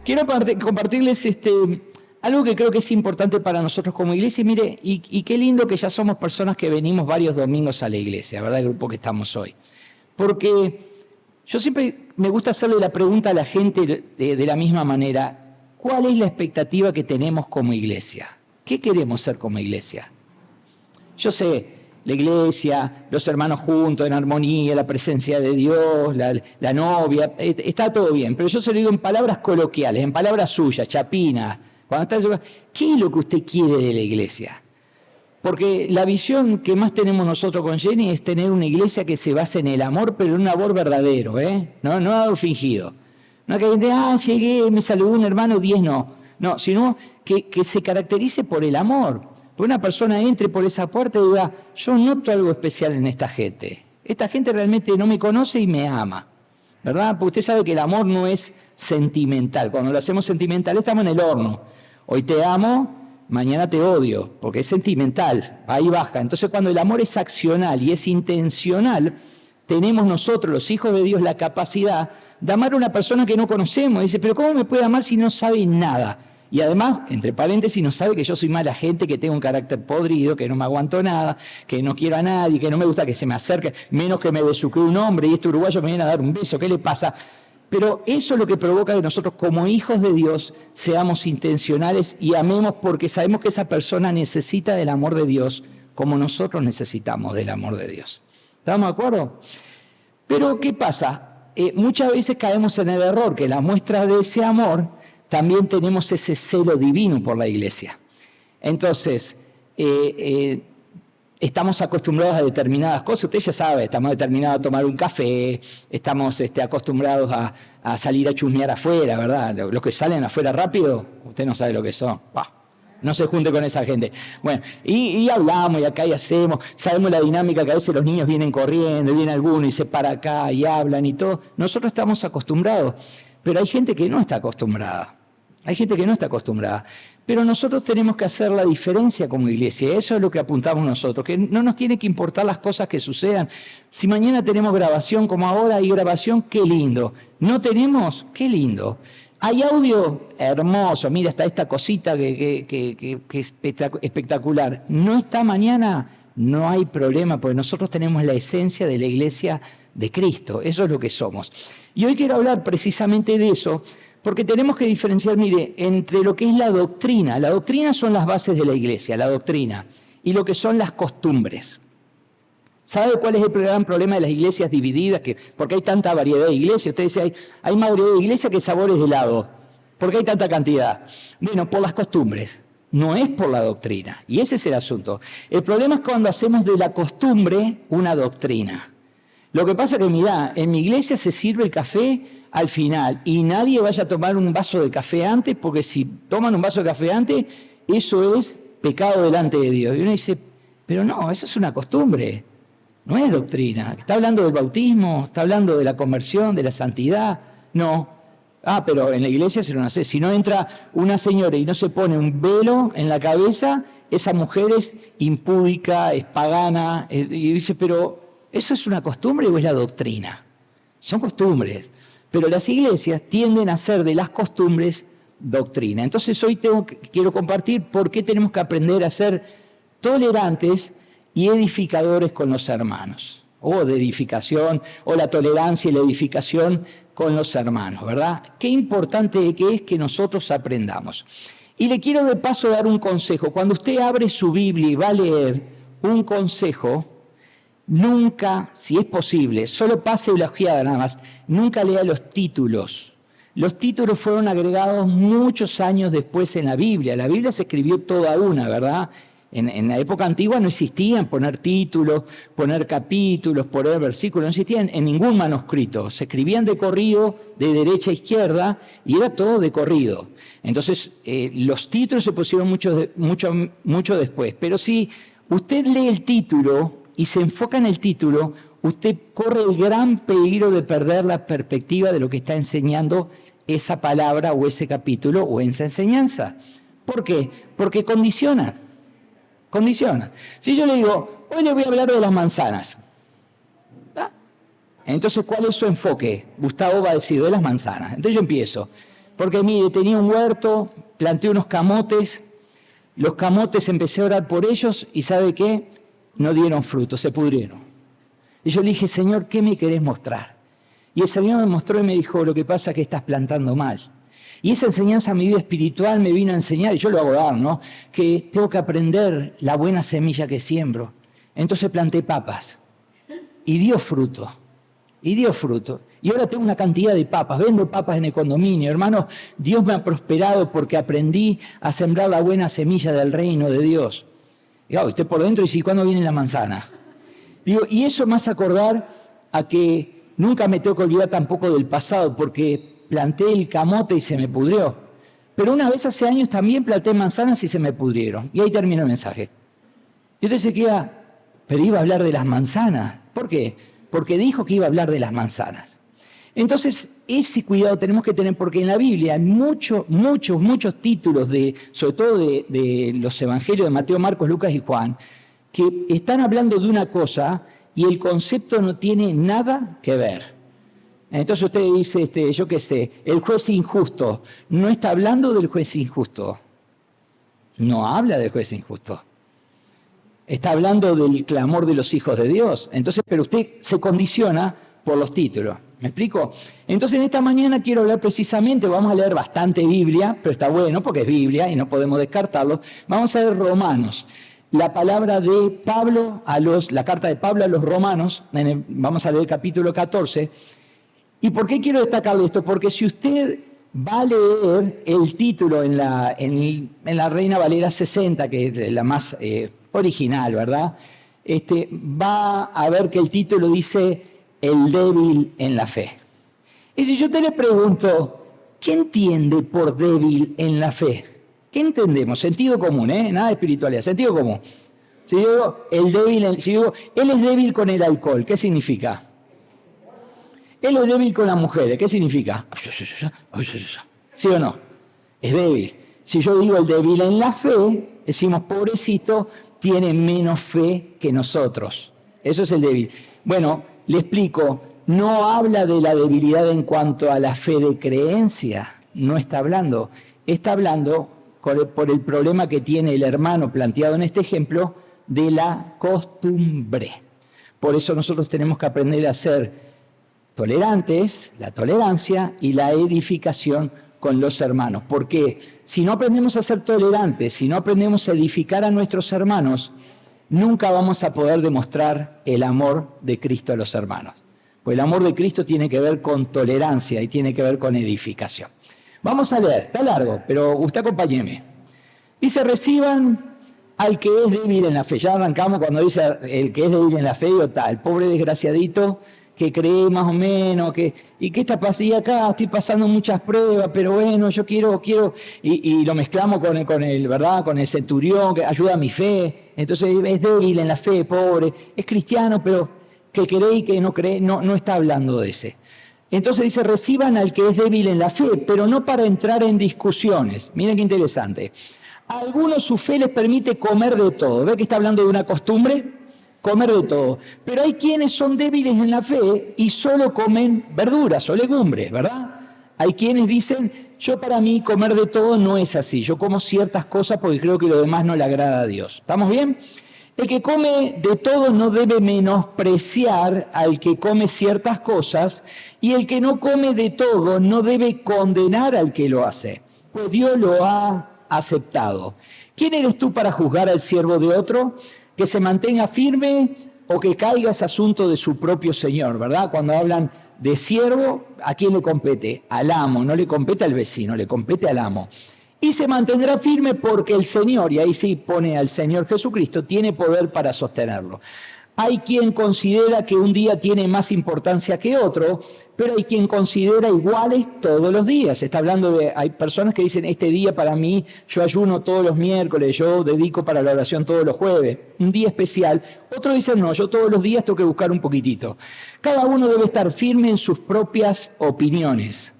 Quiero compartirles algo que creo que es importante para nosotros como iglesia. Y mire, y qué lindo que ya somos personas que venimos varios domingos a la iglesia, ¿verdad? El grupo que estamos hoy. Porque yo siempre me gusta hacerle la pregunta a la gente de la misma manera. ¿Cuál es la expectativa que tenemos como iglesia? ¿Qué queremos ser como iglesia? Yo sé, la iglesia, los hermanos juntos, en armonía, la presencia de Dios, la novia, está todo bien. Pero yo se lo digo en palabras coloquiales, en palabras suyas, chapinas. ¿Qué es lo que usted quiere de la iglesia? Porque la visión que más tenemos nosotros con Jenny es tener una iglesia que se base en el amor, pero en un amor verdadero, no algo fingido. No que gente, llegué, me saludó un hermano, 10 no. No, sino que se caracterice por el amor. Que una persona entre por esa puerta y diga, yo noto algo especial en esta gente. Esta gente realmente no me conoce y me ama, ¿verdad? Porque usted sabe que el amor no es sentimental. Cuando lo hacemos sentimental estamos en el horno. Hoy te amo, mañana te odio, porque es sentimental, ahí baja. Entonces cuando el amor es accional y es intencional, tenemos nosotros, los hijos de Dios, la capacidad de amar a una persona que no conocemos. Dice, pero ¿cómo me puede amar si no sabe nada? Y además, entre paréntesis, no sabe que yo soy mala gente, que tengo un carácter podrido, que no me aguanto nada, que no quiero a nadie, que no me gusta que se me acerque, menos que me besuque un hombre y este uruguayo me viene a dar un beso, ¿qué le pasa? Pero eso es lo que provoca que nosotros como hijos de Dios seamos intencionales y amemos porque sabemos que esa persona necesita del amor de Dios como nosotros necesitamos del amor de Dios. ¿Estamos de acuerdo? Pero ¿qué pasa? Muchas veces caemos en el error que la muestra de ese amor también tenemos ese celo divino por la iglesia. Entonces, estamos acostumbrados a determinadas cosas. Usted ya sabe, estamos determinados a tomar un café, estamos acostumbrados a salir a chusmear afuera, ¿verdad? Los que salen afuera rápido, usted no sabe lo que son. ¡Bah! No se junte con esa gente. Bueno, y hablamos y acá y hacemos, sabemos la dinámica que a veces los niños vienen corriendo, y viene alguno y se para acá y hablan y todo. Nosotros estamos acostumbrados, pero hay gente que no está acostumbrada. Hay gente que no está acostumbrada. Pero nosotros tenemos que hacer la diferencia como iglesia. Eso es lo que apuntamos nosotros, que no nos tiene que importar las cosas que sucedan. Si mañana tenemos grabación como ahora hay grabación, qué lindo. No tenemos, qué lindo. Hay audio hermoso, mira, está esta cosita que es espectacular. No está mañana, no hay problema, porque nosotros tenemos la esencia de la iglesia de Cristo. Eso es lo que somos. Y hoy quiero hablar precisamente de eso, porque tenemos que diferenciar, mire, entre lo que es la doctrina. La doctrina son las bases de la iglesia, la doctrina, y lo que son las costumbres. ¿Sabe cuál es el gran problema de las iglesias divididas? Porque hay tanta variedad de iglesias. Usted dice, hay más variedad de iglesias que sabores de helado. ¿Por qué hay tanta cantidad? Bueno, por las costumbres. No es por la doctrina. Y ese es el asunto. El problema es cuando hacemos de la costumbre una doctrina. Lo que pasa es que, mirá, en mi iglesia se sirve el café al final y nadie vaya a tomar un vaso de café antes, porque si toman un vaso de café antes, eso es pecado delante de Dios. Y uno dice, pero no, eso es una costumbre. No es doctrina. ¿Está hablando del bautismo? ¿Está hablando de la conversión, de la santidad? No. Pero en la iglesia se lo hace. Si no entra una señora y no se pone un velo en la cabeza, esa mujer es impúdica, es pagana. Y dice, pero ¿eso es una costumbre o es la doctrina? Son costumbres. Pero las iglesias tienden a hacer de las costumbres doctrina. Entonces hoy quiero compartir por qué tenemos que aprender a ser tolerantes y edificadores con los hermanos, o de edificación, o la tolerancia y la edificación con los hermanos, ¿verdad? Qué importante que es que nosotros aprendamos. Y le quiero de paso dar un consejo. Cuando usted abre su Biblia y va a leer un consejo, nunca, si es posible, solo pase la ojeada nada más, nunca lea los títulos. Los títulos fueron agregados muchos años después en la Biblia. La Biblia se escribió toda una, ¿verdad? En la época antigua no existían poner títulos, poner capítulos, poner versículos, no existían en ningún manuscrito. Se escribían de corrido, de derecha a izquierda, y era todo de corrido. Entonces, los títulos se pusieron mucho después. Pero si usted lee el título y se enfoca en el título, usted corre el gran peligro de perder la perspectiva de lo que está enseñando esa palabra o ese capítulo o esa enseñanza. ¿Por qué? Porque condiciona. Si yo le digo, hoy le voy a hablar de las manzanas, ¿ah? Entonces, ¿cuál es su enfoque? Gustavo va a decir, de las manzanas. Entonces yo empiezo. Porque mire, tenía un huerto, planté unos camotes, los camotes empecé a orar por ellos y ¿sabe qué? No dieron fruto, se pudrieron. Y yo le dije, Señor, ¿qué me querés mostrar? Y el Señor me mostró y me dijo, lo que pasa es que estás plantando mal. Y esa enseñanza a mi vida espiritual me vino a enseñar, y yo lo hago dar, ¿no? Que tengo que aprender la buena semilla que siembro. Entonces planté papas y dio fruto. Y dio fruto. Y ahora tengo una cantidad de papas, vendo papas en el condominio. Hermanos, Dios me ha prosperado porque aprendí a sembrar la buena semilla del reino de Dios. Y usted por dentro dice, ¿y cuándo viene la manzana? Digo, y eso me hace acordar a que nunca me tengo que olvidar tampoco del pasado, porque planté el camote y se me pudrió. Pero una vez hace años también planté manzanas y se me pudrieron. Y ahí termina el mensaje. Y usted se queda, pero iba a hablar de las manzanas. ¿Por qué? Porque dijo que iba a hablar de las manzanas. Entonces, ese cuidado tenemos que tener, porque en la Biblia hay muchos títulos, sobre todo de los evangelios de Mateo, Marcos, Lucas y Juan, que están hablando de una cosa y el concepto no tiene nada que ver. Entonces usted dice, yo qué sé, el juez injusto. No está hablando del juez injusto. No habla del juez injusto. Está hablando del clamor de los hijos de Dios. Entonces, pero usted se condiciona por los títulos. ¿Me explico? Entonces, en esta mañana quiero hablar precisamente, vamos a leer bastante Biblia, pero está bueno porque es Biblia y no podemos descartarlo. Vamos a leer Romanos. La palabra de Pablo la carta de Pablo a los Romanos, vamos a leer el capítulo 14. ¿Y por qué quiero destacarle esto? Porque si usted va a leer el título en la Reina Valera 60, que es la más original, ¿verdad? Va a ver que el título dice el débil en la fe. Y si yo te le pregunto, ¿qué entiende por débil en la fe? ¿Qué entendemos? Sentido común, nada de espiritualidad, sentido común. Si yo digo, él es débil con el alcohol, ¿qué significa? Él es débil con las mujeres, ¿qué significa? ¿Sí o no? Es débil. Si yo digo el débil en la fe, decimos, pobrecito, tiene menos fe que nosotros. Eso es el débil. Bueno, le explico, no habla de la debilidad en cuanto a la fe de creencia, no está hablando. Está hablando por el problema que tiene el hermano planteado en este ejemplo de la costumbre. Por eso nosotros tenemos que aprender a ser tolerantes, la tolerancia y la edificación con los hermanos. Porque si no aprendemos a ser tolerantes, si no aprendemos a edificar a nuestros hermanos, nunca vamos a poder demostrar el amor de Cristo a los hermanos. Pues el amor de Cristo tiene que ver con tolerancia y tiene que ver con edificación. Vamos a leer, está largo, pero usted acompáñeme. Dice, reciban al que es débil en la fe. Ya arrancamos cuando dice el que es débil en la fe, digo, el pobre desgraciadito que cree más o menos, y qué está pasando, y acá estoy pasando muchas pruebas, pero bueno, yo quiero, y lo mezclamos con el, ¿verdad? Con el centurión, que ayuda a mi fe, entonces es débil en la fe, pobre, es cristiano, pero que cree y que no cree, no está hablando de ese. Entonces dice, reciban al que es débil en la fe, pero no para entrar en discusiones. Miren qué interesante. A algunos su fe les permite comer de todo. ¿Ve que está hablando de una costumbre? Comer de todo. Pero hay quienes son débiles en la fe y solo comen verduras o legumbres, ¿verdad? Hay quienes dicen, yo para mí comer de todo no es así. Yo como ciertas cosas porque creo que lo demás no le agrada a Dios. ¿Estamos bien? El que come de todo no debe menospreciar al que come ciertas cosas y el que no come de todo no debe condenar al que lo hace, pues Dios lo ha aceptado. ¿Quién eres tú para juzgar al siervo de otro? Que se mantenga firme o que caiga es asunto de su propio Señor, ¿verdad? Cuando hablan de siervo, ¿a quién le compete? Al amo, no le compete al vecino, le compete al amo. Y se mantendrá firme porque el Señor, y ahí sí pone al Señor Jesucristo, tiene poder para sostenerlo. Hay quien considera que un día tiene más importancia que otro, pero hay quien considera iguales todos los días. Está hablando hay personas que dicen, este día para mí, yo ayuno todos los miércoles, yo dedico para la oración todos los jueves, un día especial. Otros dicen, no, yo todos los días tengo que buscar un poquitito. Cada uno debe estar firme en sus propias opiniones.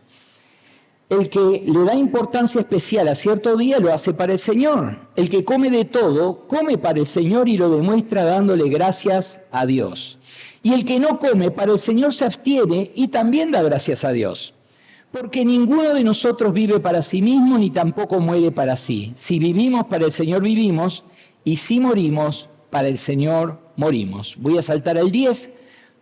El que le da importancia especial a cierto día lo hace para el Señor. El que come de todo, come para el Señor y lo demuestra dándole gracias a Dios. Y el que no come para el Señor se abstiene y también da gracias a Dios. Porque ninguno de nosotros vive para sí mismo, ni tampoco muere para sí. Si vivimos, para el Señor vivimos, y si morimos, para el Señor morimos. Voy a saltar al 10.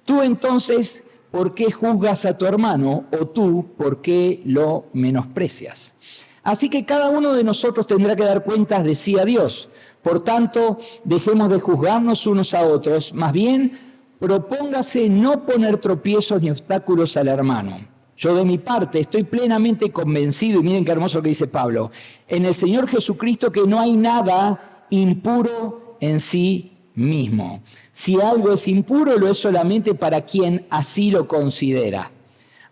Tú entonces, ¿por qué juzgas a tu hermano? O tú, ¿por qué lo menosprecias? Así que cada uno de nosotros tendrá que dar cuentas de sí a Dios. Por tanto, dejemos de juzgarnos unos a otros. Más bien, propóngase no poner tropiezos ni obstáculos al hermano. Yo de mi parte estoy plenamente convencido, y miren qué hermoso que dice Pablo, en el Señor Jesucristo, que no hay nada impuro en sí mismo. Si algo es impuro, lo es solamente para quien así lo considera.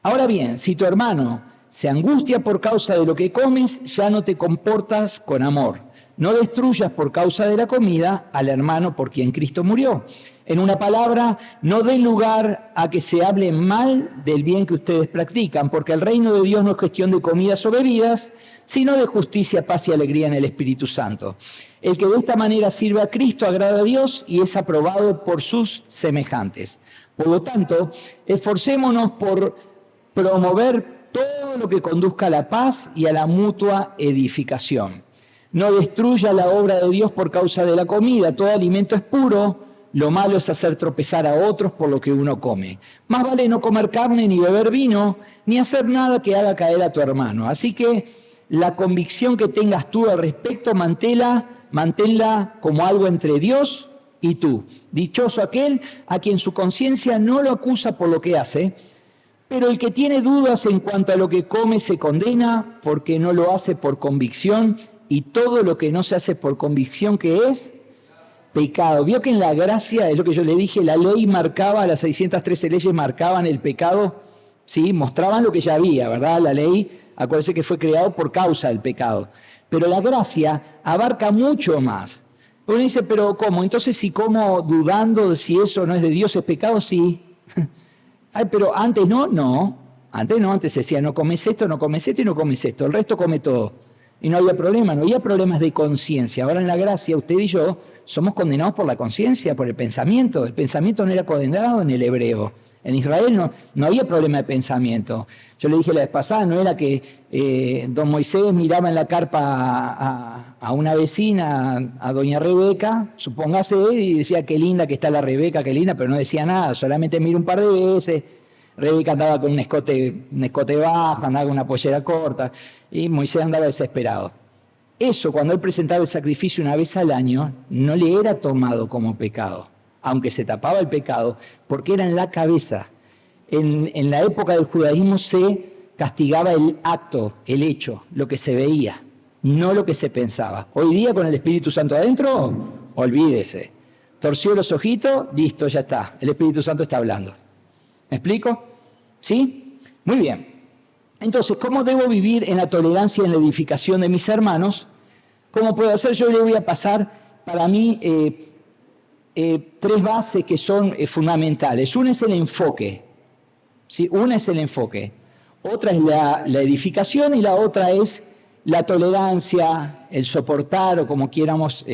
Ahora bien, si tu hermano se angustia por causa de lo que comes, ya no te comportas con amor. No destruyas por causa de la comida al hermano por quien Cristo murió. En una palabra, no den lugar a que se hable mal del bien que ustedes practican, porque el reino de Dios no es cuestión de comidas o bebidas, sino de justicia, paz y alegría en el Espíritu Santo. El que de esta manera sirve a Cristo agrada a Dios y es aprobado por sus semejantes. Por lo tanto, esforcémonos por promover todo lo que conduzca a la paz y a la mutua edificación. No destruya la obra de Dios por causa de la comida. Todo alimento es puro. Lo malo es hacer tropezar a otros por lo que uno come. Más vale no comer carne, ni beber vino, ni hacer nada que haga caer a tu hermano. Así que la convicción que tengas tú al respecto, manténla como algo entre Dios y tú. Dichoso aquel a quien su conciencia no lo acusa por lo que hace, pero el que tiene dudas en cuanto a lo que come se condena porque no lo hace por convicción, y todo lo que no se hace por convicción, ¿qué es? Pecado. Vio que en la gracia, es lo que yo le dije, la ley marcaba, las 613 leyes marcaban el pecado, ¿sí? Mostraban lo que ya había, ¿verdad? La ley, acuérdense que fue creado por causa del pecado. Pero la gracia abarca mucho más. Uno dice, pero ¿cómo? Entonces, si como dudando de si eso no es de Dios, ¿es pecado? Sí. Ay, pero antes no. Antes decía, no comes esto y no comes esto. El resto come todo. Y no había problema, no había problemas de conciencia. Ahora en la gracia, usted y yo somos condenados por la conciencia, por el pensamiento. El pensamiento no era condenado en el hebreo. En Israel no había problema de pensamiento. Yo le dije la vez pasada, no era que don Moisés miraba en la carpa a una vecina, a doña Rebeca, supóngase, y decía, qué linda que está la Rebeca, qué linda, pero no decía nada, solamente mira un par de veces. Rebeca andaba con un escote bajo, andaba con una pollera corta, y Moisés andaba desesperado. Eso, cuando él presentaba el sacrificio una vez al año, no le era tomado como pecado, aunque se tapaba el pecado, porque era en la cabeza. En la época del judaísmo se castigaba el acto, el hecho, lo que se veía, no lo que se pensaba. Hoy día, con el Espíritu Santo adentro, olvídese. Torció los ojitos, listo, ya está. El Espíritu Santo está hablando. ¿Me explico? ¿Sí? Muy bien. Entonces, ¿cómo debo vivir en la tolerancia y en la edificación de mis hermanos? ¿Cómo puedo hacer? Yo le voy a pasar, para mí, 3 bases que son fundamentales. Una es el enfoque. ¿Sí? Una es el enfoque. Otra es la edificación y la otra es la tolerancia, el soportar, o como quieramos,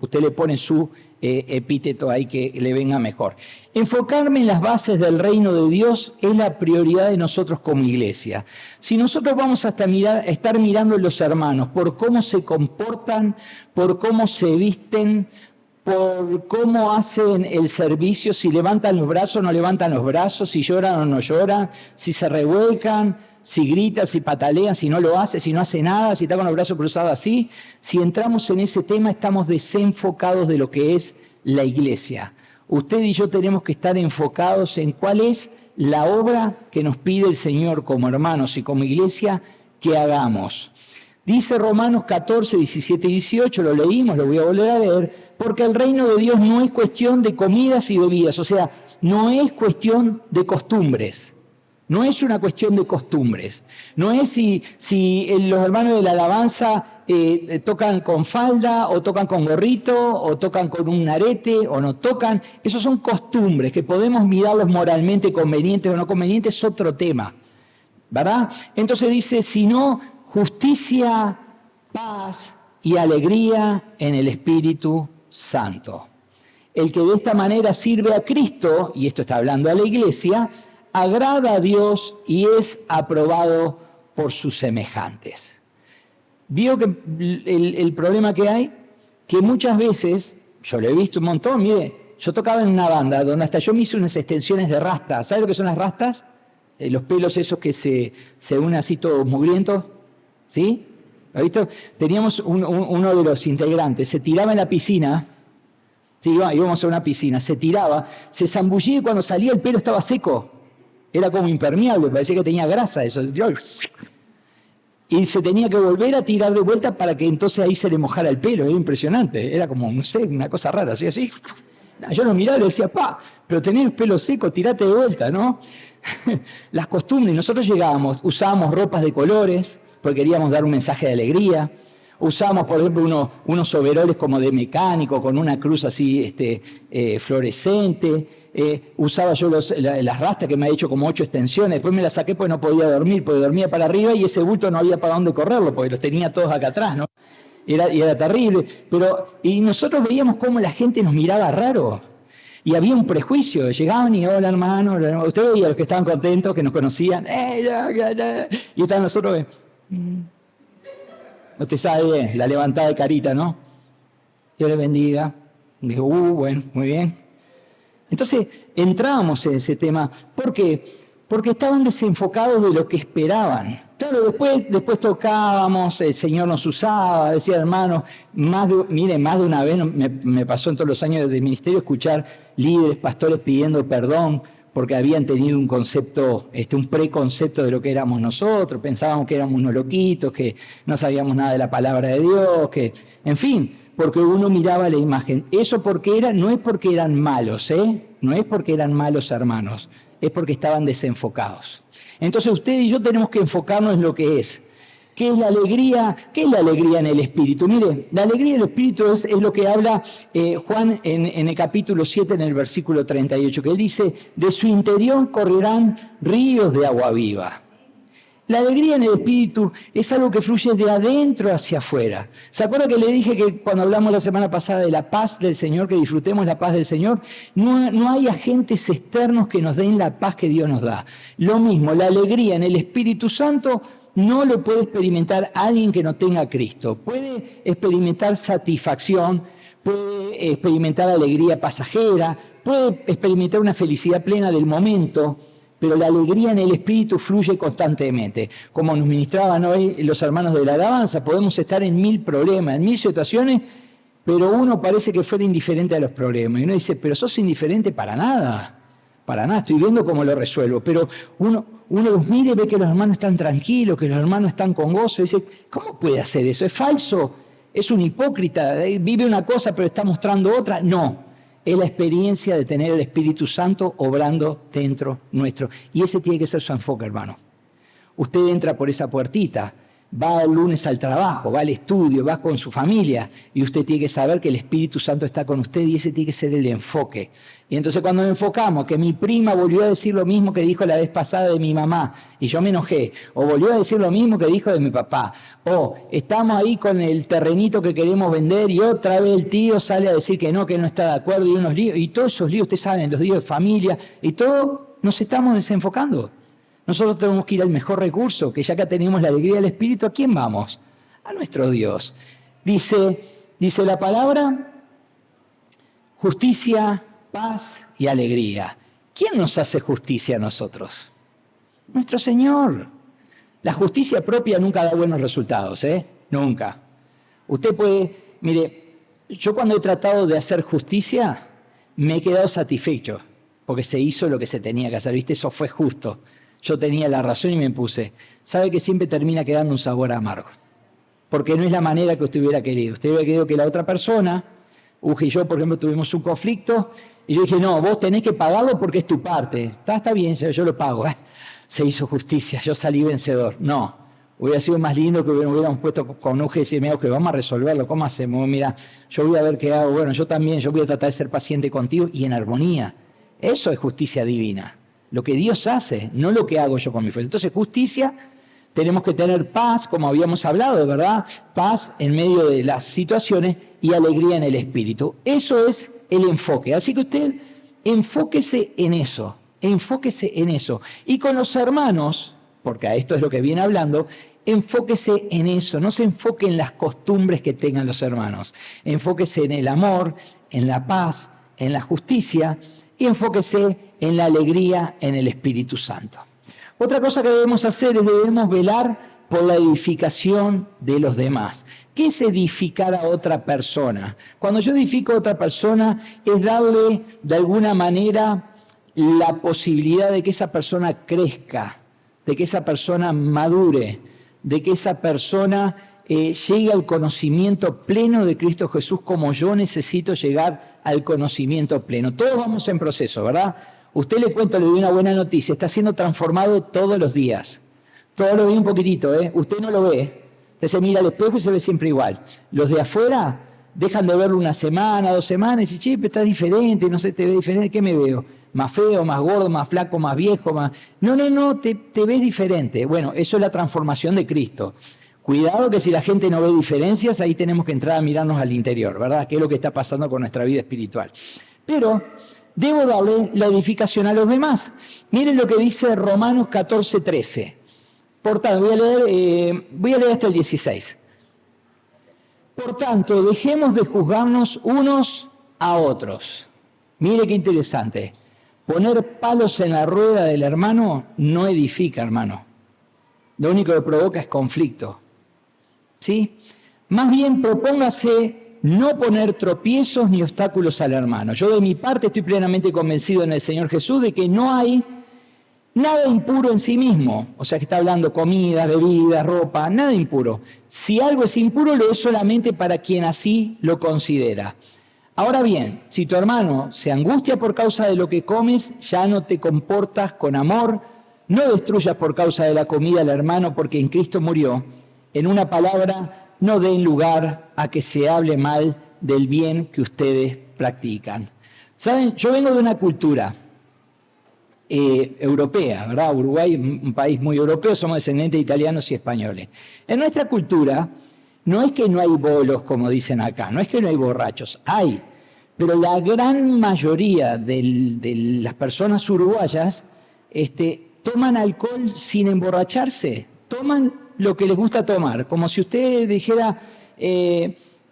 usted le pone su epíteto ahí que le venga mejor. Enfocarme en las bases del reino de Dios es la prioridad de nosotros como iglesia. Si nosotros vamos a estar mirando a los hermanos por cómo se comportan, por cómo se visten, por cómo hacen el servicio, si levantan los brazos o no levantan los brazos, si lloran o no lloran, si se revuelcan, si grita, si patalean, si no lo hace, si no hace nada, si está con los brazos cruzados así. Si entramos en ese tema, estamos desenfocados de lo que es la iglesia. Usted y yo tenemos que estar enfocados en cuál es la obra que nos pide el Señor como hermanos y como iglesia que hagamos. Dice Romanos 14, 17 y 18, lo leímos, lo voy a volver a leer, porque el reino de Dios no es cuestión de comidas y bebidas, o sea, no es cuestión de costumbres. No es una cuestión de costumbres. No es si los hermanos de la alabanza tocan con falda, o tocan con gorrito, o tocan con un arete, o no tocan. Esos son costumbres que podemos mirarlos moralmente convenientes o no convenientes, es otro tema, ¿verdad? Entonces dice, sino justicia, paz y alegría en el Espíritu Santo. El que de esta manera sirve a Cristo, y esto está hablando a la iglesia, agrada a Dios y es aprobado por sus semejantes. Vio que el problema que hay, que muchas veces, yo lo he visto un montón, mire, yo tocaba en una banda donde hasta yo me hice unas extensiones de rastas. ¿Sabe lo que son las rastas? Los pelos esos que se unen así todos mugrientos, ¿sí? ¿Lo has visto? Teníamos uno de los integrantes, se tiraba en la piscina, sí, íbamos a una piscina, se tiraba, se zambullía y cuando salía el pelo estaba seco. Era como impermeable, parecía que tenía grasa eso. Y se tenía que volver a tirar de vuelta para que entonces ahí se le mojara el pelo. Era impresionante, era como, no sé, una cosa rara, así. Yo lo miraba y le decía, pero tenés el pelo seco, tirate de vuelta, ¿no? Las costumbres, nosotros llegábamos, usábamos ropas de colores, porque queríamos dar un mensaje de alegría. Usábamos, por ejemplo, unos overoles como de mecánico, con una cruz así fluorescente. Usaba yo las rastas que me ha hecho como 8 extensiones. Después me las saqué porque no podía dormir, porque dormía para arriba y ese bulto no había para dónde correrlo, porque los tenía todos acá atrás, ¿no? Era terrible. Y nosotros veíamos cómo la gente nos miraba raro. Y había un prejuicio. Llegaban y, hola hermano, usted veía a los que estaban contentos, que nos conocían. Y estaban nosotros... Usted sabe bien, la levantada de carita, ¿no? Dios le bendiga. Dijo, bueno, muy bien. Entonces, entrábamos en ese tema. ¿Por qué? Porque estaban desenfocados de lo que esperaban. Claro, después tocábamos, el Señor nos usaba, decía, hermano, más de una vez me pasó en todos los años de ministerio escuchar líderes, pastores pidiendo perdón porque habían tenido un concepto, un preconcepto de lo que éramos nosotros, pensábamos que éramos unos loquitos, que no sabíamos nada de la palabra de Dios, en fin, porque uno miraba la imagen. Eso no es porque eran malos, no es porque eran malos hermanos, es porque estaban desenfocados. Entonces usted y yo tenemos que enfocarnos en lo que es. ¿Qué es la alegría? ¿Qué es la alegría en el Espíritu? Mire, la alegría en el Espíritu es lo que habla Juan en el capítulo 7, en el versículo 38, que él dice, de su interior correrán ríos de agua viva. La alegría en el Espíritu es algo que fluye de adentro hacia afuera. ¿Se acuerda que le dije que cuando hablamos la semana pasada de la paz del Señor, que disfrutemos la paz del Señor? No hay agentes externos que nos den la paz que Dios nos da. Lo mismo, la alegría en el Espíritu Santo no lo puede experimentar alguien que no tenga a Cristo. Puede experimentar satisfacción, puede experimentar alegría pasajera, puede experimentar una felicidad plena del momento, pero la alegría en el Espíritu fluye constantemente. Como nos ministraban hoy los hermanos de la alabanza, podemos estar en 1000 problemas, en 1000 situaciones, pero uno parece que fuera indiferente a los problemas. Y uno dice, pero sos indiferente para nada, estoy viendo cómo lo resuelvo. Pero uno los mira y ve que los hermanos están tranquilos, que los hermanos están con gozo, y dice, ¿cómo puede hacer eso? ¿Es falso? ¿Es un hipócrita? ¿Vive una cosa pero está mostrando otra? No. Es la experiencia de tener el Espíritu Santo obrando dentro nuestro. Y ese tiene que ser su enfoque, hermano. Usted entra por esa puertita, va el lunes al trabajo, va al estudio, va con su familia, y usted tiene que saber que el Espíritu Santo está con usted y ese tiene que ser el enfoque. Y entonces cuando nos enfocamos, que mi prima volvió a decir lo mismo que dijo la vez pasada de mi mamá, y yo me enojé, o volvió a decir lo mismo que dijo de mi papá, o estamos ahí con el terrenito que queremos vender y otra vez el tío sale a decir que no está de acuerdo, y unos líos, y todos esos líos, ustedes saben, los líos de familia, y todo, nos estamos desenfocando. Nosotros tenemos que ir al mejor recurso, que ya que tenemos la alegría del Espíritu, ¿a quién vamos? A nuestro Dios. Dice la palabra, justicia, paz y alegría. ¿Quién nos hace justicia a nosotros? Nuestro Señor. La justicia propia nunca da buenos resultados, Nunca. Usted puede, mire, yo cuando he tratado de hacer justicia, me he quedado satisfecho, porque se hizo lo que se tenía que hacer, ¿viste? Eso fue justo. Yo tenía la razón y me puse. Sabe que siempre termina quedando un sabor amargo. Porque no es la manera que usted hubiera querido. Usted hubiera querido que la otra persona, Uge y yo, por ejemplo, tuvimos un conflicto, y yo dije, no, vos tenés que pagarlo porque es tu parte. Está bien, yo lo pago. Se hizo justicia, yo salí vencedor. No, hubiera sido más lindo que hubiéramos puesto con Uge y decir, mira, Uge, vamos a resolverlo, ¿cómo hacemos? Mira, yo voy a ver qué hago. Bueno, yo también, yo voy a tratar de ser paciente contigo y en armonía. Eso es justicia divina. Lo que Dios hace, no lo que hago yo con mi fuerza. Entonces, justicia, tenemos que tener paz, como habíamos hablado, ¿verdad? Paz en medio de las situaciones y alegría en el Espíritu. Eso es el enfoque. Así que usted enfóquese en eso, enfóquese en eso. Y con los hermanos, porque a esto es lo que viene hablando, enfóquese en eso, no se enfoque en las costumbres que tengan los hermanos, enfóquese en el amor, en la paz, en la justicia y enfóquese en la alegría en el Espíritu Santo. Otra cosa que debemos hacer es debemos velar por la edificación de los demás. ¿Qué es edificar a otra persona? Cuando yo edifico a otra persona es darle de alguna manera la posibilidad de que esa persona crezca, de que esa persona madure, de que esa persona llegue al conocimiento pleno de Cristo Jesús como yo necesito llegar al conocimiento pleno. Todos vamos en proceso, ¿verdad? Usted le cuento, le doy una buena noticia, está siendo transformado todos los días. Todos los días un poquitito, ¿eh? Usted no lo ve. Usted se mira al espejo y se ve siempre igual. Los de afuera dejan de verlo una semana, 2 semanas, y dicen, che, pero estás diferente, no sé, te ves diferente, ¿qué me veo? Más feo, más gordo, más flaco, más viejo, más... No, te ves diferente. Bueno, eso es la transformación de Cristo. Cuidado que si la gente no ve diferencias, ahí tenemos que entrar a mirarnos al interior, ¿verdad? ¿Qué es lo que está pasando con nuestra vida espiritual? Pero debo darle la edificación a los demás. Miren lo que dice Romanos 14:13. Por tanto, voy a leer hasta el 16. Por tanto, dejemos de juzgarnos unos a otros. Mire qué interesante. Poner palos en la rueda del hermano no edifica, hermano. Lo único que provoca es conflicto. ¿Sí? Más bien propóngase no poner tropiezos ni obstáculos al hermano. Yo de mi parte estoy plenamente convencido en el Señor Jesús de que no hay nada impuro en sí mismo. O sea que está hablando comida, bebida, ropa, nada impuro. Si algo es impuro, lo es solamente para quien así lo considera. Ahora bien, si tu hermano se angustia por causa de lo que comes, ya no te comportas con amor, no destruyas por causa de la comida al hermano porque en Cristo murió. En una palabra, no den lugar a que se hable mal del bien que ustedes practican. ¿Saben? Yo vengo de una cultura europea, ¿verdad? Uruguay, un país muy europeo, somos descendientes de italianos y españoles. En nuestra cultura, no es que no hay bolos, como dicen acá, no es que no hay borrachos, hay, pero la gran mayoría de las personas uruguayas toman alcohol sin emborracharse, toman lo que les gusta tomar, como si usted dijera,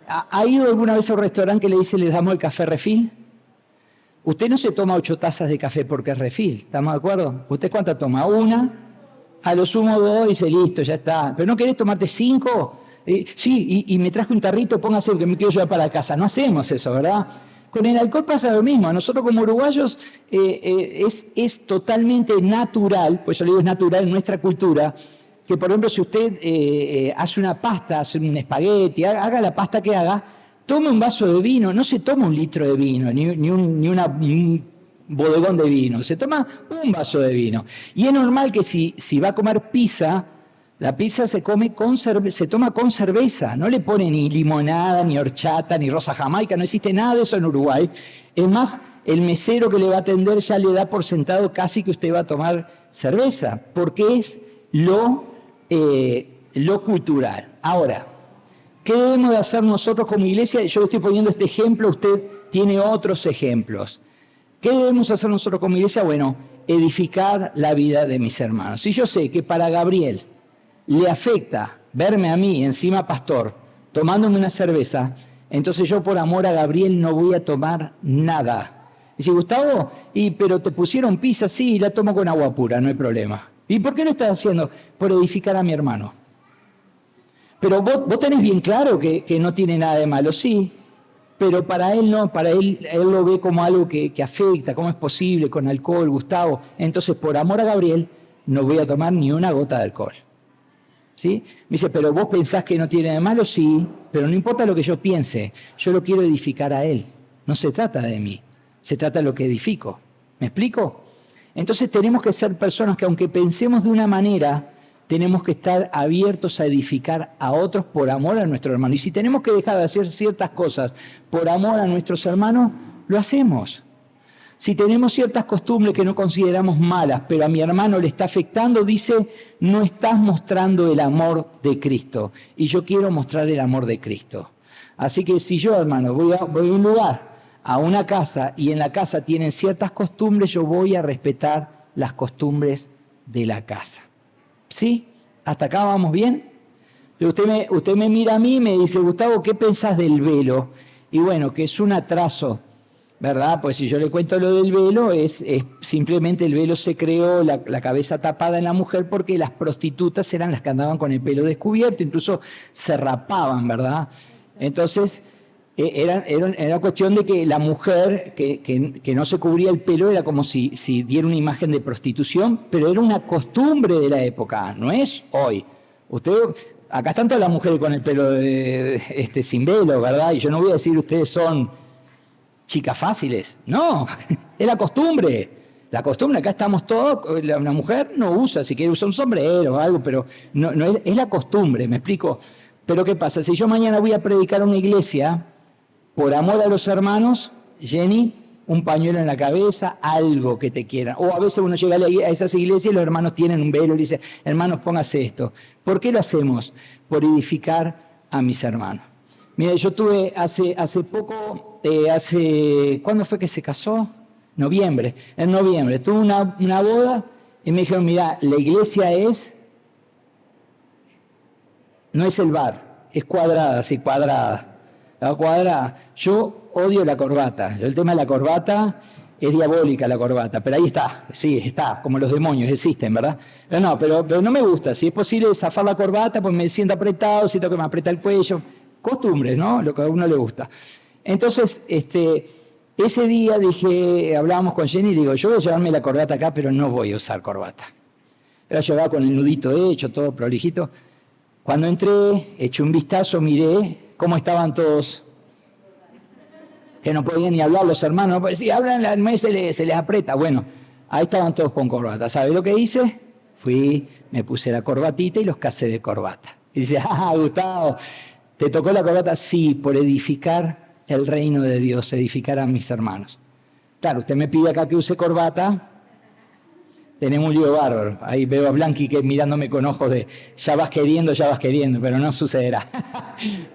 ¿ha ido alguna vez a un restaurante que le dice, les damos el café refil? Usted no se toma 8 tazas de café porque es refil, ¿estamos de acuerdo? ¿Usted cuánta toma? 1, a lo sumo 2, dice listo, ya está. ¿Pero no querés tomarte 5? Sí, y me traje un tarrito, póngase que me quiero llevar para casa. No hacemos eso, ¿verdad? Con el alcohol pasa lo mismo. A nosotros como uruguayos es totalmente natural, pues yo le digo es natural en nuestra cultura, que por ejemplo si usted hace una pasta, hace un espagueti, haga la pasta que haga, tome un vaso de vino, no se toma 1 litro de vino, ni un bodegón de vino, se toma un vaso de vino. Y es normal que si va a comer pizza, la pizza se toma con cerveza, no le pone ni limonada, ni horchata, ni rosa jamaica, no existe nada de eso en Uruguay. Es más, el mesero que le va a atender ya le da por sentado casi que usted va a tomar cerveza, porque es lo cultural. Ahora, ¿qué debemos de hacer nosotros como iglesia? Yo le estoy poniendo este ejemplo, usted tiene otros ejemplos. ¿Qué debemos hacer nosotros como iglesia? Bueno, edificar la vida de mis hermanos. Si yo sé que para Gabriel le afecta verme a mí, encima pastor, tomándome una cerveza, entonces yo por amor a Gabriel no voy a tomar nada. Dice, Gustavo, pero te pusieron pizza, sí, la tomo con agua pura, no hay problema. ¿Y por qué lo estás haciendo? Por edificar a mi hermano. Pero vos tenés bien claro que no tiene nada de malo, sí, pero para él no, para él lo ve como algo que afecta, ¿cómo es posible con alcohol, Gustavo? Entonces, por amor a Gabriel, no voy a tomar ni una gota de alcohol. ¿Sí? Me dice, pero vos pensás que no tiene de malo, sí, pero no importa lo que yo piense, yo lo quiero edificar a él. No se trata de mí, se trata de lo que edifico. ¿Me explico? Entonces tenemos que ser personas que aunque pensemos de una manera, tenemos que estar abiertos a edificar a otros por amor a nuestro hermano. Y si tenemos que dejar de hacer ciertas cosas por amor a nuestros hermanos, lo hacemos. Si tenemos ciertas costumbres que no consideramos malas, pero a mi hermano le está afectando, dice, no estás mostrando el amor de Cristo. Y yo quiero mostrar el amor de Cristo. Así que si yo, hermano, voy a un lugar, a una casa, y en la casa tienen ciertas costumbres, yo voy a respetar las costumbres de la casa. ¿Sí? ¿Hasta acá vamos bien? Usted me mira a mí y me dice, Gustavo, ¿qué pensás del velo? Y bueno, que es un atraso, ¿verdad? Pues si yo le cuento lo del velo, es simplemente el velo se creó, la cabeza tapada en la mujer, porque las prostitutas eran las que andaban con el pelo descubierto, incluso se rapaban, ¿verdad? Entonces, era cuestión de que la mujer que no se cubría el pelo era como si diera una imagen de prostitución, pero era una costumbre de la época, no es hoy. Acá están todas las mujeres con el pelo sin velo, ¿verdad? Y yo no voy a decir ustedes son chicas fáciles. No, es la costumbre. La costumbre, acá estamos todos, una mujer no usa, si quiere usar un sombrero o algo, pero no es la costumbre, ¿me explico? Pero ¿qué pasa? Si yo mañana voy a predicar a una iglesia, por amor a los hermanos, Jenny, un pañuelo en la cabeza, algo que te quieran. O a veces uno llega a esas iglesias y los hermanos tienen un velo y dice, hermanos, póngase esto. ¿Por qué lo hacemos? Por edificar a mis hermanos. Mira, yo tuve hace poco, ¿cuándo fue que se casó? Noviembre. En noviembre tuve una boda y me dijeron, mira, la iglesia no es el bar, es cuadrada, sí, cuadrada. La cuadrada. Yo odio la corbata. El tema de la corbata es diabólica, la corbata, pero ahí está, sí, está, como los demonios existen, ¿verdad? Pero no me gusta. Si es posible zafar la corbata, pues me siento apretado, siento que me aprieta el cuello. Costumbres, ¿no? Lo que a uno le gusta. Entonces, ese día hablábamos con Jenny y digo, yo voy a llevarme la corbata acá, pero no voy a usar corbata. Era llevaba con el nudito hecho, todo prolijito. Cuando entré, eché un vistazo, miré cómo estaban todos, que no podían ni hablar los hermanos, pues si hablan, la mes se les aprieta. Bueno, ahí estaban todos con corbata. ¿Sabe lo que hice? Me puse la corbatita y los casé de corbata. Y dice, Gustavo, ¿te tocó la corbata? Sí, por edificar el reino de Dios, edificar a mis hermanos. Claro, usted me pide acá que use corbata, tenemos un lío bárbaro. Ahí veo a Blanqui que mirándome con ojos de ya vas queriendo, pero no sucederá.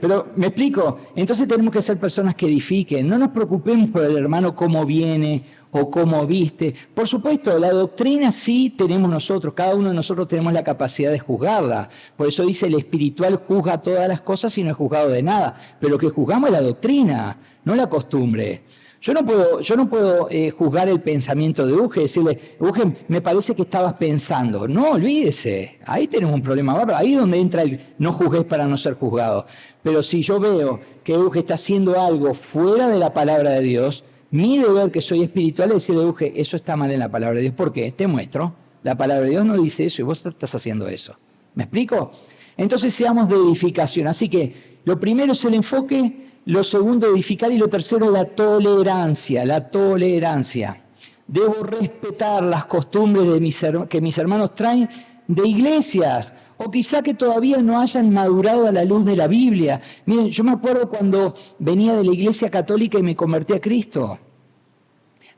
Pero me explico, entonces tenemos que ser personas que edifiquen. No nos preocupemos por el hermano cómo viene o cómo viste. Por supuesto, la doctrina sí tenemos nosotros, cada uno de nosotros tenemos la capacidad de juzgarla. Por eso dice, el espiritual juzga todas las cosas y no es juzgado de nada. Pero lo que juzgamos es la doctrina, no la costumbre. Yo no puedo juzgar el pensamiento de Uge, decirle, Uge, me parece que estabas pensando. No, olvídese, ahí tenemos un problema bárbaro, ahí es donde entra el no juzgues para no ser juzgado. Pero si yo veo que Uge está haciendo algo fuera de la palabra de Dios, mi deber que soy espiritual es decirle, Uge, eso está mal en la palabra de Dios. ¿Por qué? Te muestro. La palabra de Dios no dice eso y vos estás haciendo eso. ¿Me explico? Entonces seamos de edificación. Así que lo primero es el enfoque. Lo segundo, edificar, y lo tercero, la tolerancia, Debo respetar las costumbres que mis hermanos traen de iglesias, o quizá que todavía no hayan madurado a la luz de la Biblia. Miren, yo me acuerdo cuando venía de la iglesia católica y me convertí a Cristo.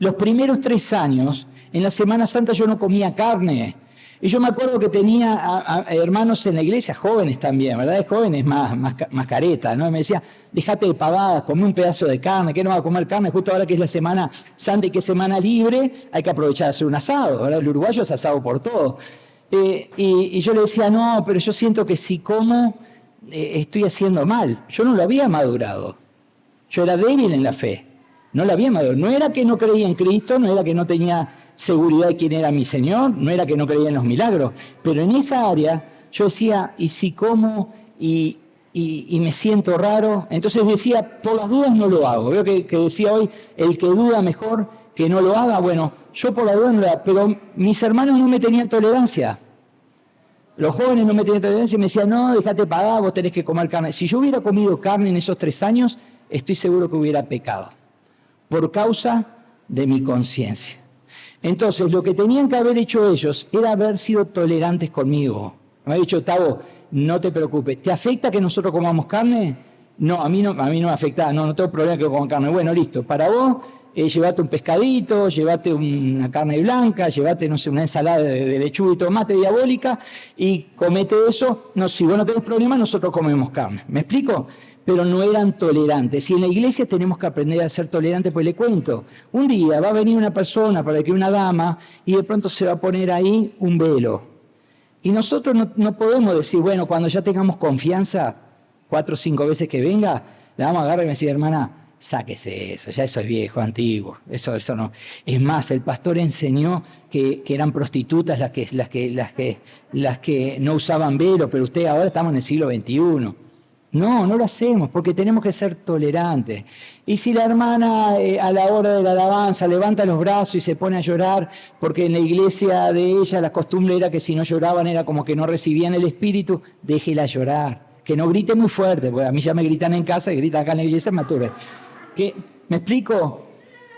Los primeros 3 años, en la Semana Santa yo no comía carne. Y yo me acuerdo que tenía a hermanos en la iglesia, jóvenes también, ¿verdad? Jóvenes más caretas, ¿no? Y me decía, déjate de pavadas, come un pedazo de carne, ¿qué no va a comer carne? Justo ahora que es la Semana Santa y que es semana libre, hay que aprovechar de hacer un asado, ¿verdad? El uruguayo es asado por todo. Y yo le decía, no, pero yo siento que si como, estoy haciendo mal. Yo no lo había madurado. Yo era débil en la fe. No lo había madurado. No era que no creía en Cristo, no era que no tenía seguridad de quién era mi Señor, no era que no creía en los milagros, pero en esa área yo decía, ¿y si como y me siento raro? Entonces decía, por las dudas no lo hago. Veo que decía hoy, el que duda mejor que no lo haga. Bueno, yo por las dudas no lo hago, pero mis hermanos no me tenían tolerancia. Los jóvenes no me tenían tolerancia y me decían, no, déjate pagar, vos tenés que comer carne. Si yo hubiera comido carne en esos 3 años, estoy seguro que hubiera pecado, por causa de mi conciencia. Entonces, lo que tenían que haber hecho ellos era haber sido tolerantes conmigo. Me ha dicho, Tavo, no te preocupes. ¿Te afecta que nosotros comamos carne? No, a mí no me afecta. No tengo problema que coman carne. Bueno, listo. Para vos, llévate un pescadito, llévate una carne blanca, llévate, no sé, una ensalada de lechuga y tomate diabólica y comete eso. No, si vos no tenés problema, nosotros comemos carne. ¿Me explico? Pero no eran tolerantes. Y en la iglesia tenemos que aprender a ser tolerantes, pues le cuento, un día va a venir una persona, para que una dama, y de pronto se va a poner ahí un velo. Y nosotros no podemos decir, bueno, cuando ya tengamos confianza, 4 o 5 veces que venga, le vamos a agarrar y me decir, hermana, sáquese eso, ya eso es viejo, antiguo, eso no. Es más, el pastor enseñó que eran prostitutas las que no usaban velo, pero usted ahora estamos en el siglo XXI. No lo hacemos porque tenemos que ser tolerantes. Y si la hermana a la hora de la alabanza levanta los brazos y se pone a llorar, porque en la iglesia de ella la costumbre era que si no lloraban era como que no recibían el Espíritu, déjela llorar. Que no grite muy fuerte, porque a mí ya me gritan en casa y gritan acá en la iglesia, me aturde. ¿Me explico?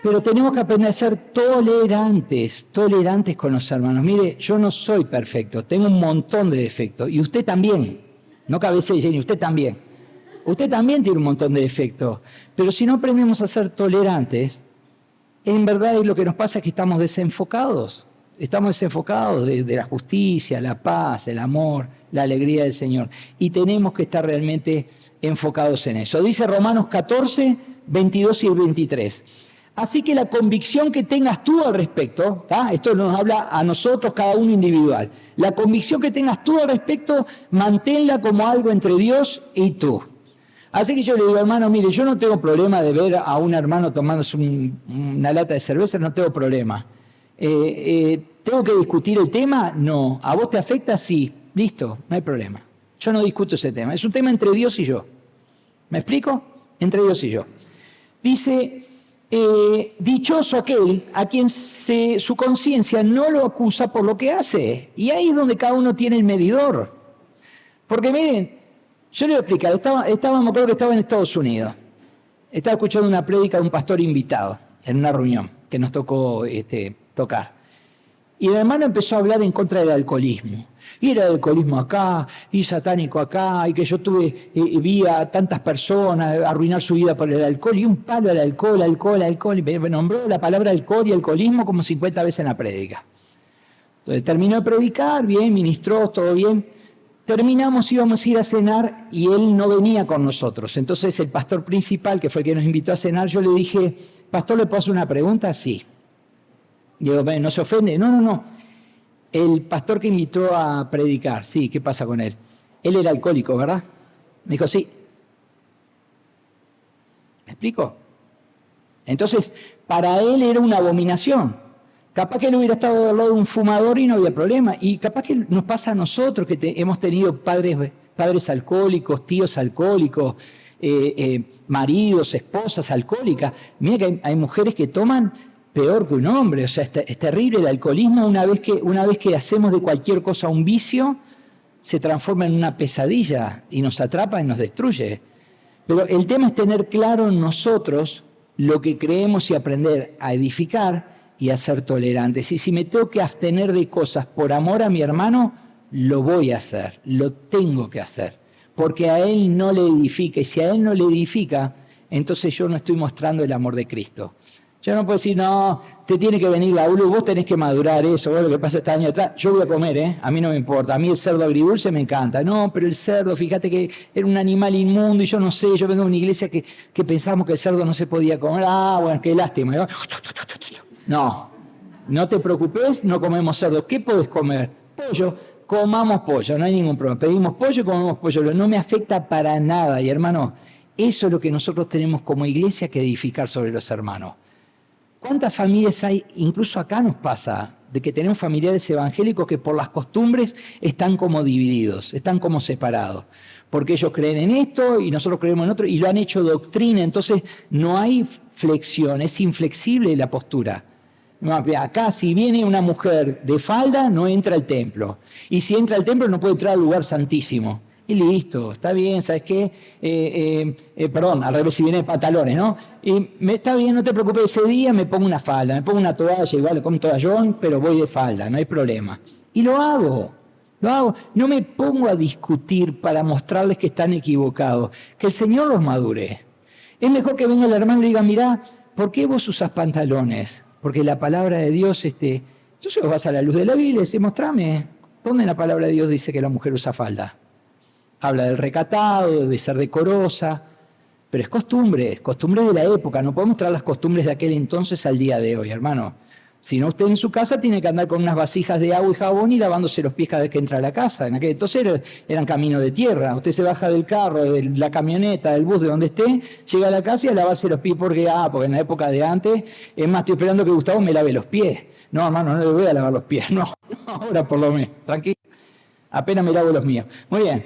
Pero tenemos que aprender a ser tolerantes con los hermanos. Mire, yo no soy perfecto, tengo un montón de defectos, y usted también. No cabecee, Jenny, usted también. Usted también tiene un montón de defectos. Pero si no aprendemos a ser tolerantes, en verdad lo que nos pasa es que estamos desenfocados. Estamos desenfocados de la justicia, la paz, el amor, la alegría del Señor. Y tenemos que estar realmente enfocados en eso. Dice Romanos 14, 22 y 23. Así que la convicción que tengas tú al respecto, ¿tá? Esto nos habla a nosotros, cada uno individual. La convicción que tengas tú al respecto, manténla como algo entre Dios y tú. Así que yo le digo, hermano, mire, yo no tengo problema de ver a un hermano tomándose una lata de cerveza, no tengo problema. ¿Tengo que discutir el tema? No. ¿A vos te afecta? Sí. Listo, no hay problema. Yo no discuto ese tema. Es un tema entre Dios y yo. ¿Me explico? Entre Dios y yo. Dice, dichoso aquel a quien su conciencia no lo acusa por lo que hace. Y ahí es donde cada uno tiene el medidor. Porque miren, yo le voy a explicar. Me acuerdo que estaba en Estados Unidos. Estaba escuchando una prédica de un pastor invitado en una reunión que nos tocó tocar. Y el hermano empezó a hablar en contra del alcoholismo. Y era el alcoholismo acá, y satánico acá, y que yo vi a tantas personas arruinar su vida por el alcohol, y un palo al alcohol, y me nombró la palabra alcohol y alcoholismo como 50 veces en la prédica. Entonces terminó de predicar, bien, ministró, todo bien. Terminamos, íbamos a ir a cenar, y él no venía con nosotros. Entonces el pastor principal, que fue el que nos invitó a cenar, yo le dije, pastor, ¿le puedo hacer una pregunta? Sí. Digo, ¿no se ofende? No. El pastor que invitó a predicar, sí, ¿qué pasa con él? Él era alcohólico, ¿verdad? Me dijo, sí. ¿Me explico? Entonces, para él era una abominación. Capaz que él hubiera estado al lado de un fumador y no había problema. Y capaz que nos pasa a nosotros, que hemos tenido padres alcohólicos, tíos alcohólicos, maridos, esposas alcohólicas. Mira que hay mujeres que toman peor que un hombre, o sea, es terrible el alcoholismo. Una vez que hacemos de cualquier cosa un vicio, se transforma en una pesadilla y nos atrapa y nos destruye. Pero el tema es tener claro en nosotros lo que creemos y aprender a edificar y a ser tolerantes. Y si me tengo que abstener de cosas por amor a mi hermano, lo voy a hacer, lo tengo que hacer, porque a él no le edifica, y si a él no le edifica, entonces yo no estoy mostrando el amor de Cristo. Yo no puedo decir, no, te tiene que venir la ULU, vos tenés que madurar eso, vos lo que pasa este año atrás, yo voy a comer, a mí no me importa, a mí el cerdo agridulce me encanta. No, pero el cerdo, fíjate que era un animal inmundo y yo no sé, yo vengo de una iglesia que pensamos que el cerdo no se podía comer. Bueno, qué lástima. No te preocupes, no comemos cerdo. ¿Qué podés comer? Pollo, comamos pollo, no hay ningún problema. Pedimos pollo y comemos pollo, no me afecta para nada. Y hermano, eso es lo que nosotros tenemos como iglesia que edificar sobre los hermanos. ¿Cuántas familias hay? Incluso acá nos pasa, de que tenemos familiares evangélicos que por las costumbres están como divididos, están como separados, porque ellos creen en esto y nosotros creemos en otro, y lo han hecho doctrina, entonces no hay flexión, es inflexible la postura. Acá si viene una mujer de falda, no entra al templo, y si entra al templo no puede entrar al lugar santísimo. Y listo, está bien, ¿sabes qué? Perdón, al revés, si viene de pantalones, ¿no? Está bien, no te preocupes, ese día me pongo una falda, me pongo una toalla, igual le pongo un toallón, pero voy de falda, no hay problema. Y lo hago, no me pongo a discutir para mostrarles que están equivocados, que el Señor los madure. Es mejor que venga el hermano y le diga, mirá, ¿por qué vos usas pantalones? Porque la palabra de Dios, entonces vos vas a la luz de la Biblia y decís, mostrame, ¿dónde en la palabra de Dios dice que la mujer usa falda? Habla del recatado, de ser decorosa, pero es costumbre de la época. No podemos traer las costumbres de aquel entonces al día de hoy, hermano. Si no, usted en su casa tiene que andar con unas vasijas de agua y jabón y lavándose los pies cada vez que entra a la casa. En aquel entonces eran caminos de tierra. Usted se baja del carro, de la camioneta, del bus, de donde esté, llega a la casa y a lavarse los pies porque en la época de antes, es más, estoy esperando que Gustavo me lave los pies. No, hermano, no le voy a lavar los pies, no, ahora por lo menos, tranquilo. Apenas me lavo los míos. Muy bien.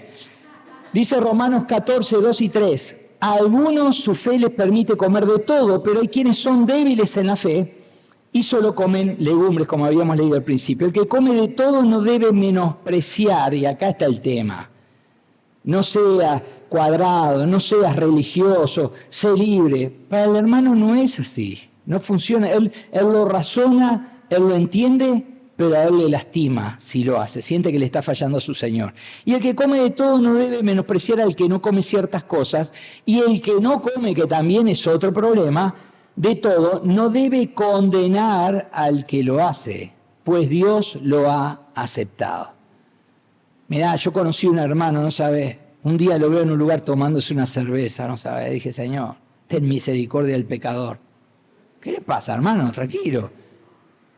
Dice Romanos 14, 2 y 3. A algunos su fe les permite comer de todo, pero hay quienes son débiles en la fe y solo comen legumbres, como habíamos leído al principio. El que come de todo no debe menospreciar, y acá está el tema. No sea cuadrado, no seas religioso, sé libre. Para el hermano no es así, no funciona. Él lo razona, él lo entiende, pero a él le lastima si lo hace, siente que le está fallando a su Señor. Y el que come de todo no debe menospreciar al que no come ciertas cosas, y el que no come, que también es otro problema, de todo, no debe condenar al que lo hace, pues Dios lo ha aceptado. Mirá, yo conocí a un hermano, no sabés, un día lo veo en un lugar tomándose una cerveza, no sabés, dije, Señor, ten misericordia del pecador. ¿Qué le pasa, hermano? Tranquilo.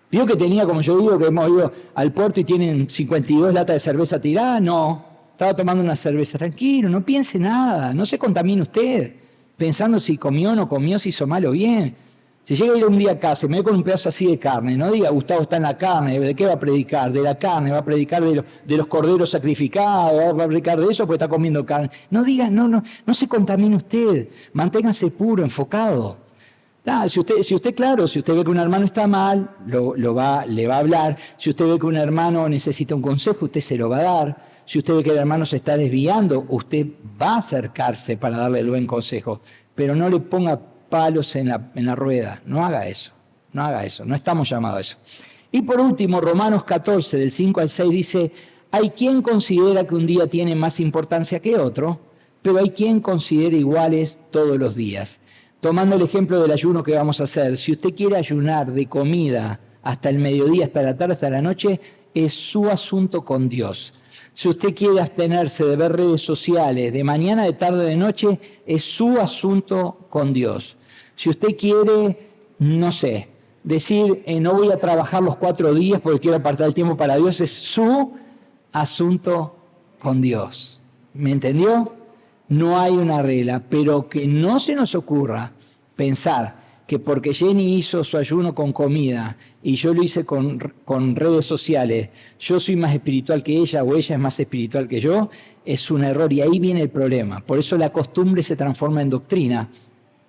¿Vio que tenía, como yo digo, que hemos ido al puerto y tienen 52 latas de cerveza tiradas? No, estaba tomando una cerveza. Tranquilo, no piense nada, no se contamine usted, pensando si comió o no comió, si hizo mal o bien. Si llega a ir un día a casa y me ve con un pedazo así de carne, no diga, Gustavo está en la carne, ¿de qué va a predicar? De la carne, va a predicar de los corderos sacrificados, va a predicar de eso porque está comiendo carne. No diga, no se contamine usted, manténgase puro, enfocado. Si usted ve que un hermano está mal, le va a hablar. Si usted ve que un hermano necesita un consejo, usted se lo va a dar. Si usted ve que el hermano se está desviando, usted va a acercarse para darle el buen consejo. Pero no le ponga palos en la rueda. No haga eso. No estamos llamados a eso. Y por último, Romanos 14, del 5 al 6, dice, hay quien considera que un día tiene más importancia que otro, pero hay quien considera iguales todos los días. Tomando el ejemplo del ayuno que vamos a hacer, si usted quiere ayunar de comida hasta el mediodía, hasta la tarde, hasta la noche, es su asunto con Dios. Si usted quiere abstenerse de ver redes sociales de mañana, de tarde, de noche, es su asunto con Dios. Si usted quiere, no sé, decir, no voy a trabajar los 4 días porque quiero apartar el tiempo para Dios, es su asunto con Dios. ¿Me entendió? No hay una regla, pero que no se nos ocurra pensar que porque Jenny hizo su ayuno con comida y yo lo hice con redes sociales, yo soy más espiritual que ella o ella es más espiritual que yo, es un error y ahí viene el problema. Por eso la costumbre se transforma en doctrina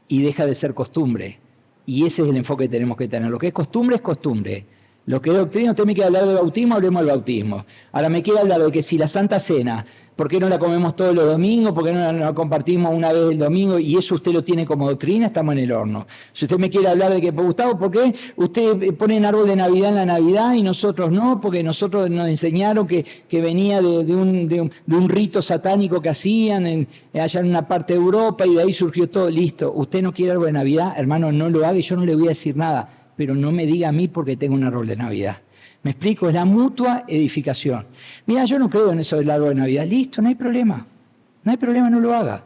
y deja de ser costumbre. Y ese es el enfoque que tenemos que tener. Lo que es costumbre es costumbre. Lo que es doctrina, usted me quiere hablar de bautismo, hablemos del bautismo. Ahora me quiere hablar de que si la Santa Cena, ¿por qué no la comemos todos los domingos? ¿Por qué no la compartimos una vez el domingo? Y eso usted lo tiene como doctrina, estamos en el horno. Si usted me quiere hablar de que, Gustavo, ¿por qué usted pone un árbol de Navidad en la Navidad y nosotros no? Porque nosotros nos enseñaron que venía de un rito satánico que hacían allá en una parte de Europa y de ahí surgió todo. Listo, usted no quiere árbol de Navidad, hermano, no lo haga y yo no le voy a decir nada. Pero no me diga a mí porque tengo un árbol de Navidad. ¿Me explico? Es la mutua edificación. Mira, yo no creo en eso del árbol de Navidad. Listo, no hay problema. No hay problema, no lo haga.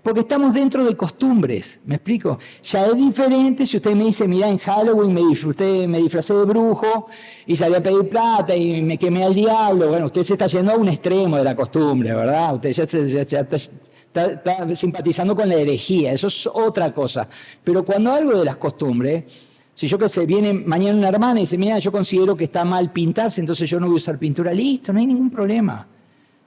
Porque estamos dentro de costumbres. ¿Me explico? Ya es diferente si usted me dice, mira, en Halloween me disfracé de brujo y salí a pedir plata y me quemé al diablo. Bueno, usted se está yendo a un extremo de la costumbre, ¿verdad? Usted ya está simpatizando con la herejía. Eso es otra cosa. Pero cuando algo de las costumbres... Si yo qué sé, viene mañana una hermana y dice, mira, yo considero que está mal pintarse, entonces yo no voy a usar pintura. Listo, no hay ningún problema.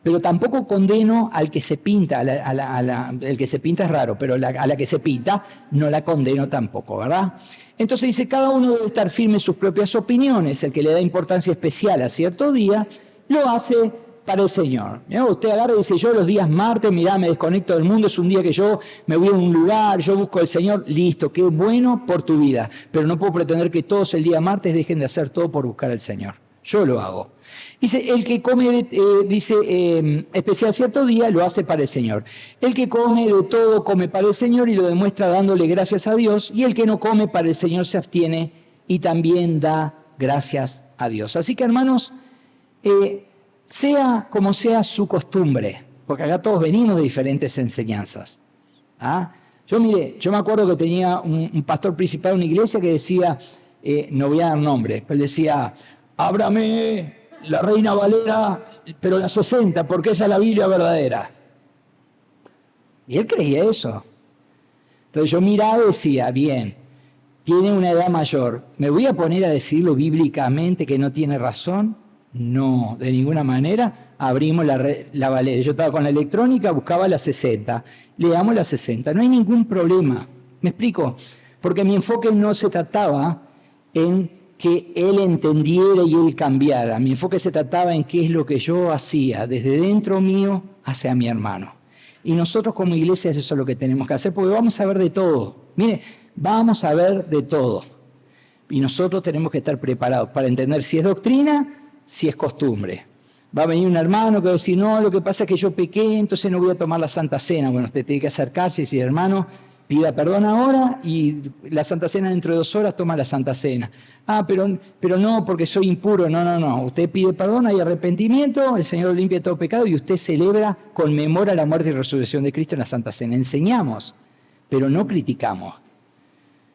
Pero tampoco condeno al que se pinta, el que se pinta es raro, pero a la que se pinta no la condeno tampoco, ¿verdad? Entonces dice, cada uno debe estar firme en sus propias opiniones. El que le da importancia especial a cierto día, lo hace para el Señor. Mirá, usted agarra y dice, yo los días martes, mirá, me desconecto del mundo, es un día que yo me voy a un lugar, yo busco al Señor, listo, qué bueno por tu vida, pero no puedo pretender que todos el día martes dejen de hacer todo por buscar al Señor. Yo lo hago. Dice, el que come, especial cierto día, lo hace para el Señor. El que come de todo, come para el Señor y lo demuestra dándole gracias a Dios, y el que no come para el Señor se abstiene y también da gracias a Dios. Así que, hermanos, sea como sea su costumbre, porque acá todos venimos de diferentes enseñanzas. ¿Ah? Yo me acuerdo que tenía un pastor principal de una iglesia que decía, no voy a dar nombre, pero él decía, ábrame la Reina Valera, pero la 60, porque esa es la Biblia verdadera. Y él creía eso. Entonces yo miraba y decía, bien, tiene una edad mayor, ¿me voy a poner a decirlo bíblicamente que no tiene razón? No, de ninguna manera. Abrimos la Valera. Yo estaba con la electrónica, buscaba la 60. Le damos la 60. No hay ningún problema. ¿Me explico? Porque mi enfoque no se trataba en que él entendiera y él cambiara. Mi enfoque se trataba en qué es lo que yo hacía desde dentro mío hacia mi hermano. Y nosotros como iglesia eso es lo que tenemos que hacer, porque vamos a ver de todo. Mire, vamos a ver de todo. Y nosotros tenemos que estar preparados para entender si es doctrina, si es costumbre. Va a venir un hermano que va a decir, no, lo que pasa es que yo pequé, entonces no voy a tomar la Santa Cena. Bueno, usted tiene que acercarse y decir, hermano, pida perdón ahora y la Santa Cena dentro de 2 horas toma la Santa Cena. Ah, pero no, porque soy impuro. No. Usted pide perdón, hay arrepentimiento, el Señor limpia todo pecado y usted celebra, conmemora la muerte y resurrección de Cristo en la Santa Cena. Enseñamos, pero no criticamos.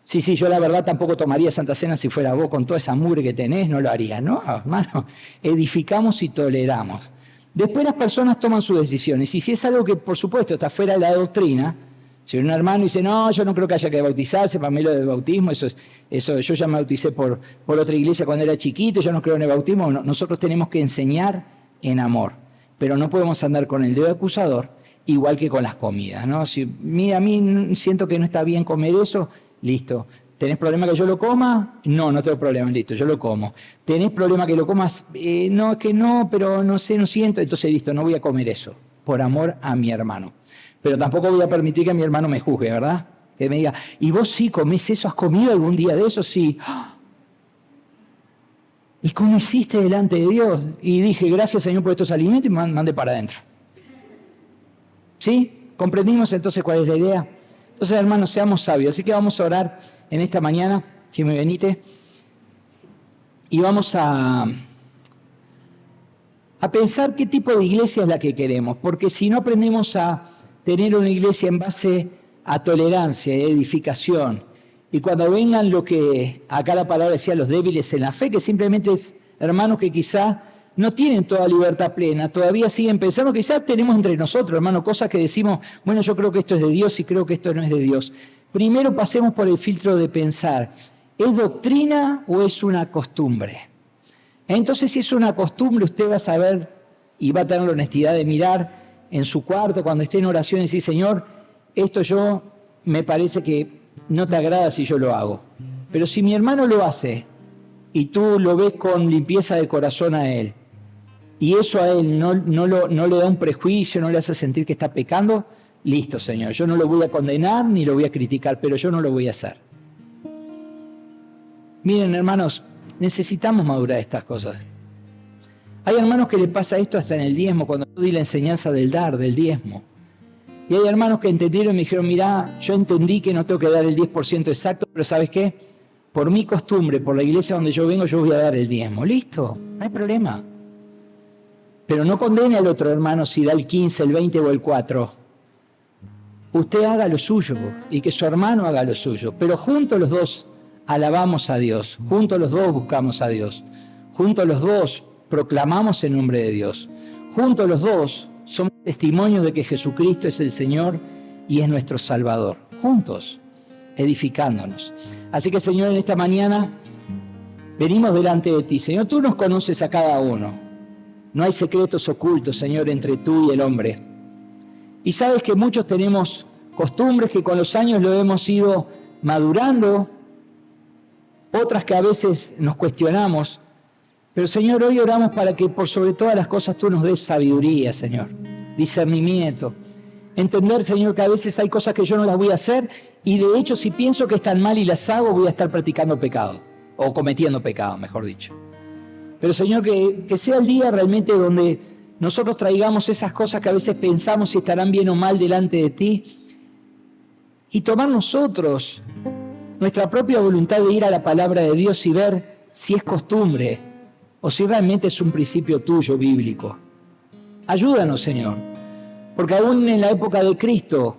Sí, yo la verdad tampoco tomaría Santa Cena si fuera vos, con toda esa mugre que tenés, no lo haría. No, hermano, edificamos y toleramos. Después las personas toman sus decisiones. Y si es algo que, por supuesto, está fuera de la doctrina, si un hermano dice, no, yo no creo que haya que bautizarse, para mí lo del bautismo, eso yo ya me bauticé por otra iglesia cuando era chiquito, yo no creo en el bautismo. No, nosotros tenemos que enseñar en amor, pero no podemos andar con el dedo acusador, igual que con las comidas, ¿no? Si mira, a mí siento que no está bien comer eso, listo. ¿Tenés problema que yo lo coma? No tengo problema, listo, yo lo como. ¿Tenés problema que lo comas? No, es que no, pero no sé, no siento. Entonces, listo, no voy a comer eso, por amor a mi hermano. Pero tampoco voy a permitir que mi hermano me juzgue, ¿verdad? Que me diga, ¿y vos sí comés eso? ¿Has comido algún día de eso? Sí. ¿Y cómo hiciste delante de Dios? Y dije, gracias Señor por estos alimentos y me mandé para adentro. ¿Sí? ¿Comprendimos entonces cuál es la idea? Entonces, hermanos, seamos sabios. Así que vamos a orar en esta mañana, si me venite, y vamos a pensar qué tipo de iglesia es la que queremos, porque si no aprendemos a tener una iglesia en base a tolerancia y edificación, y cuando vengan lo que acá la palabra decía, los débiles en la fe, que simplemente es hermanos que quizás no tienen toda libertad plena, todavía siguen pensando, quizás tenemos entre nosotros, hermanos, cosas que decimos, bueno, yo creo que esto es de Dios y creo que esto no es de Dios. Primero pasemos por el filtro de pensar, ¿es doctrina o es una costumbre? Entonces, si es una costumbre, usted va a saber y va a tener la honestidad de mirar en su cuarto cuando esté en oración y decir, Señor, esto yo me parece que no te agrada si yo lo hago. Pero si mi hermano lo hace y tú lo ves con limpieza de corazón a él, y eso a él no le da un prejuicio, no le hace sentir que está pecando, listo, Señor, yo no lo voy a condenar ni lo voy a criticar, pero yo no lo voy a hacer. Miren, hermanos, necesitamos madurar estas cosas. Hay hermanos que le pasa esto hasta en el diezmo, cuando yo di la enseñanza del diezmo. Y hay hermanos que entendieron y me dijeron, mirá, yo entendí que no tengo que dar el 10% exacto, pero ¿sabes qué? Por mi costumbre, por la iglesia donde yo vengo, yo voy a dar el diezmo. Listo, no hay problema. Pero no condene al otro hermano si da el 15, el 20 o el 4. Usted haga lo suyo y que su hermano haga lo suyo. Pero juntos los dos alabamos a Dios. Juntos los dos buscamos a Dios. Juntos los dos proclamamos el nombre de Dios. Juntos los dos somos testimonios de que Jesucristo es el Señor y es nuestro Salvador. Juntos, edificándonos. Así que, Señor, en esta mañana venimos delante de ti. Señor, tú nos conoces a cada uno. No hay secretos ocultos, Señor, entre tú y el hombre. Y sabes que muchos tenemos costumbres que con los años lo hemos ido madurando, otras que a veces nos cuestionamos. Pero, Señor, hoy oramos para que por sobre todas las cosas tú nos des sabiduría, Señor, discernimiento. Entender, Señor, que a veces hay cosas que yo no las voy a hacer y de hecho si pienso que están mal y las hago, voy a estar practicando pecado, o cometiendo pecado, mejor dicho. Pero, Señor, que sea el día realmente donde nosotros traigamos esas cosas que a veces pensamos si estarán bien o mal delante de ti y tomar nosotros nuestra propia voluntad de ir a la palabra de Dios y ver si es costumbre o si realmente es un principio tuyo bíblico. Ayúdanos, Señor, porque aún en la época de Cristo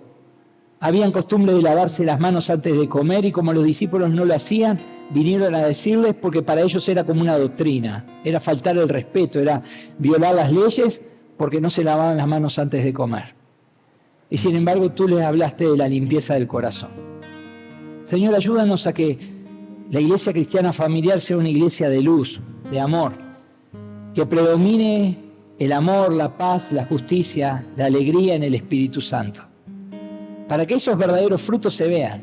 Habían costumbre de lavarse las manos antes de comer y como los discípulos no lo hacían, vinieron a decirles porque para ellos era como una doctrina, era faltar el respeto, era violar las leyes porque no se lavaban las manos antes de comer. Y sin embargo tú les hablaste de la limpieza del corazón. Señor, ayúdanos a que la iglesia cristiana familiar sea una iglesia de luz, de amor, que predomine el amor, la paz, la justicia, la alegría en el Espíritu Santo, para que esos verdaderos frutos se vean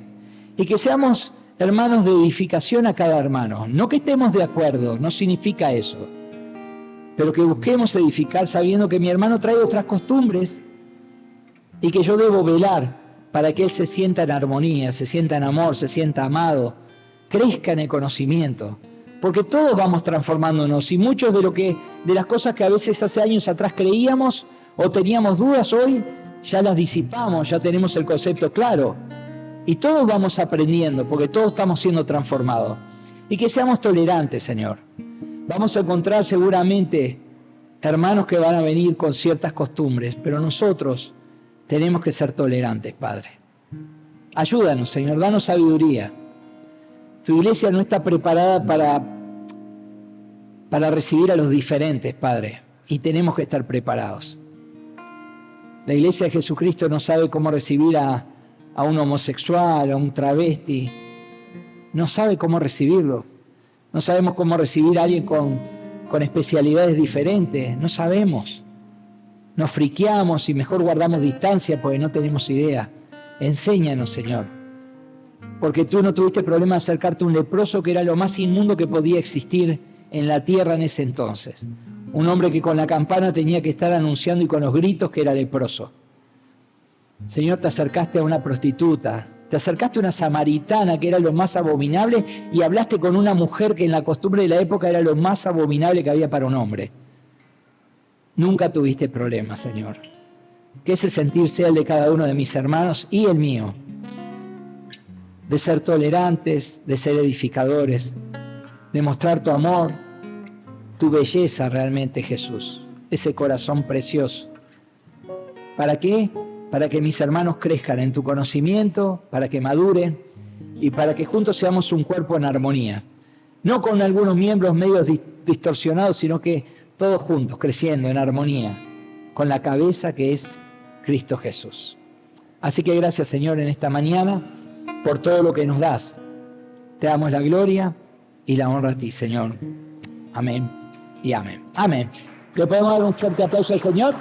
y que seamos hermanos de edificación a cada hermano. No que estemos de acuerdo, no significa eso, pero que busquemos edificar sabiendo que mi hermano trae otras costumbres y que yo debo velar para que él se sienta en armonía, se sienta en amor, se sienta amado, crezca en el conocimiento, porque todos vamos transformándonos y muchos de las cosas que a veces hace años atrás creíamos o teníamos dudas hoy, ya las disipamos, ya tenemos el concepto claro. Y todos vamos aprendiendo, porque todos estamos siendo transformados. Y que seamos tolerantes, Señor. Vamos a encontrar seguramente hermanos que van a venir con ciertas costumbres, pero nosotros tenemos que ser tolerantes, Padre. Ayúdanos, Señor, danos sabiduría. Tu iglesia no está preparada para recibir a los diferentes, Padre, y tenemos que estar preparados. La iglesia de Jesucristo no sabe cómo recibir a un homosexual, a un travesti. No sabe cómo recibirlo. No sabemos cómo recibir a alguien con especialidades diferentes. No sabemos. Nos friqueamos y mejor guardamos distancia porque no tenemos idea. Enséñanos, Señor. Porque tú no tuviste problema de acercarte a un leproso que era lo más inmundo que podía existir en la tierra en ese entonces. Un hombre que con la campana tenía que estar anunciando y con los gritos que era leproso. Señor, te acercaste a una prostituta, te acercaste a una samaritana que era lo más abominable y hablaste con una mujer que en la costumbre de la época era lo más abominable que había para un hombre. Nunca tuviste problemas, Señor. Que ese sentir sea el de cada uno de mis hermanos y el mío. De ser tolerantes, de ser edificadores, de mostrar tu amor, tu belleza realmente, Jesús. Ese corazón precioso. ¿Para qué? Para que mis hermanos crezcan en tu conocimiento, para que maduren y para que juntos seamos un cuerpo en armonía. No con algunos miembros medios distorsionados, sino que todos juntos, creciendo en armonía, con la cabeza que es Cristo Jesús. Así que gracias, Señor, en esta mañana por todo lo que nos das. Te damos la gloria y la honra a ti, Señor. Amén y amén. Amén. ¿Le podemos dar un fuerte aplauso al Señor?